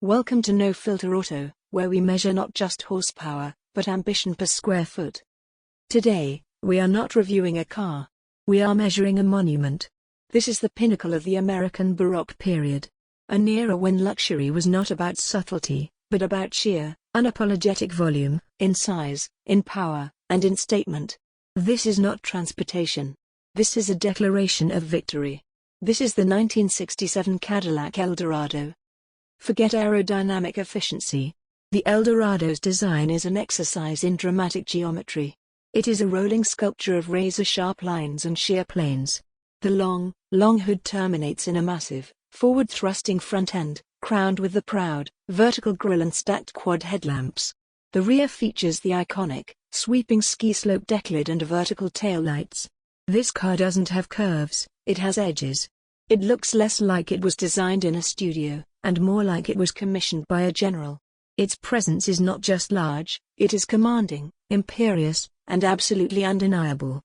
Welcome to No Filter Auto, where we measure not just horsepower, but ambition per square foot. Today, we are not reviewing a car. We are measuring a monument. This is the pinnacle of the American Baroque period. An era when luxury was not about subtlety, but about sheer, unapologetic volume, in size, in power, and in statement. This is not transportation. This is a declaration of victory. This is the 1967 Cadillac Eldorado. Forget aerodynamic efficiency. The Eldorado's design is an exercise in dramatic geometry. It is a rolling sculpture of razor-sharp lines and sheer planes. The long hood terminates in a massive, forward-thrusting front end, crowned with the proud, vertical grille and stacked quad headlamps. The rear features the iconic, sweeping ski slope decklid and vertical taillights. This car doesn't have curves, it has edges. It looks less like it was designed in a studio, and more like it was commissioned by a general. Its presence is not just large, it is commanding, imperious, and absolutely undeniable.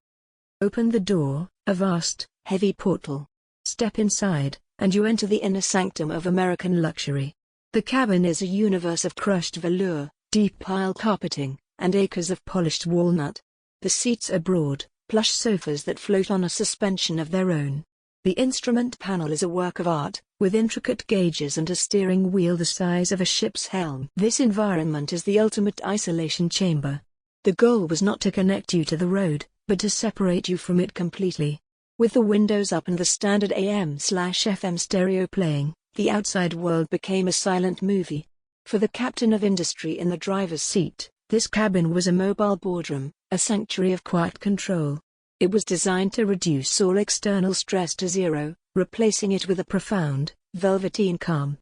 Open the door, a vast, heavy portal. Step inside, and you enter the inner sanctum of American luxury. The cabin is a universe of crushed velour, deep pile carpeting, and acres of polished walnut. The seats are broad, plush sofas that float on a suspension of their own. The instrument panel is a work of art, with intricate gauges and a steering wheel the size of a ship's helm. This environment is the ultimate isolation chamber. The goal was not to connect you to the road, but to separate you from it completely. With the windows up and the standard AM/FM stereo playing, the outside world became a silent movie. For the captain of industry in the driver's seat, this cabin was a mobile boardroom, a sanctuary of quiet control. It was designed to reduce all external stress to zero, replacing it with a profound, velveteen calm.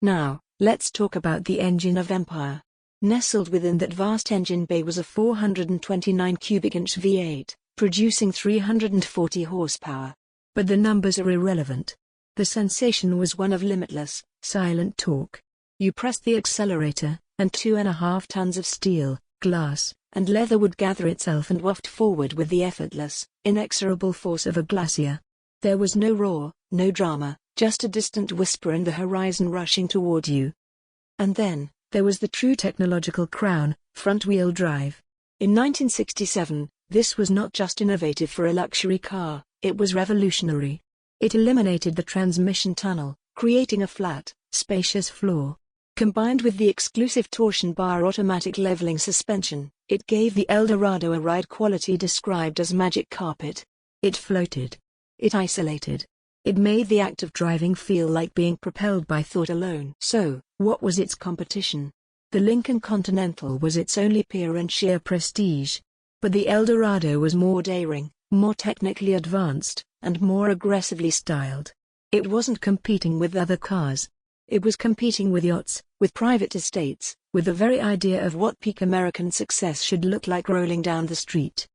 Now, let's talk about the engine of empire. Nestled within that vast engine bay was a 429 cubic inch V8, producing 340 horsepower. But the numbers are irrelevant. The sensation was one of limitless, silent torque. You pressed the accelerator, and 2.5 tons of steel, glass, and leather would gather itself and waft forward with the effortless, inexorable force of a glacier. There was no roar, no drama, just a distant whisper in the horizon rushing toward you. And then, there was the true technological crown, front-wheel drive. In 1967, this was not just innovative for a luxury car, it was revolutionary. It eliminated the transmission tunnel, creating a flat, spacious floor. Combined with the exclusive torsion bar automatic leveling suspension, it gave the Eldorado a ride quality described as magic carpet. It floated. It isolated. It made the act of driving feel like being propelled by thought alone. So, what was its competition? The Lincoln Continental was its only peer in sheer prestige. But the Eldorado was more daring, more technically advanced, and more aggressively styled. It wasn't competing with other cars. It was competing with yachts, with private estates, with the very idea of what peak American success should look like rolling down the street.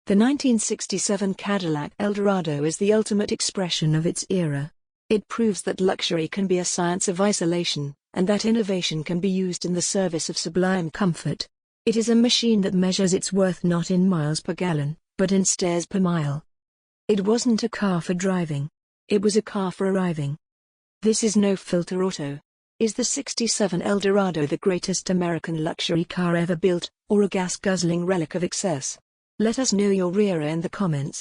The 1967 Cadillac Eldorado is the ultimate expression of its era. It proves that luxury can be a science of isolation, and that innovation can be used in the service of sublime comfort. It is a machine that measures its worth not in miles per gallon, but in stares per mile. It wasn't a car for driving. It was a car for arriving. This is No Filter Auto. Is the '67 Eldorado the greatest American luxury car ever built, or a gas-guzzling relic of excess? Let us know your era in the comments.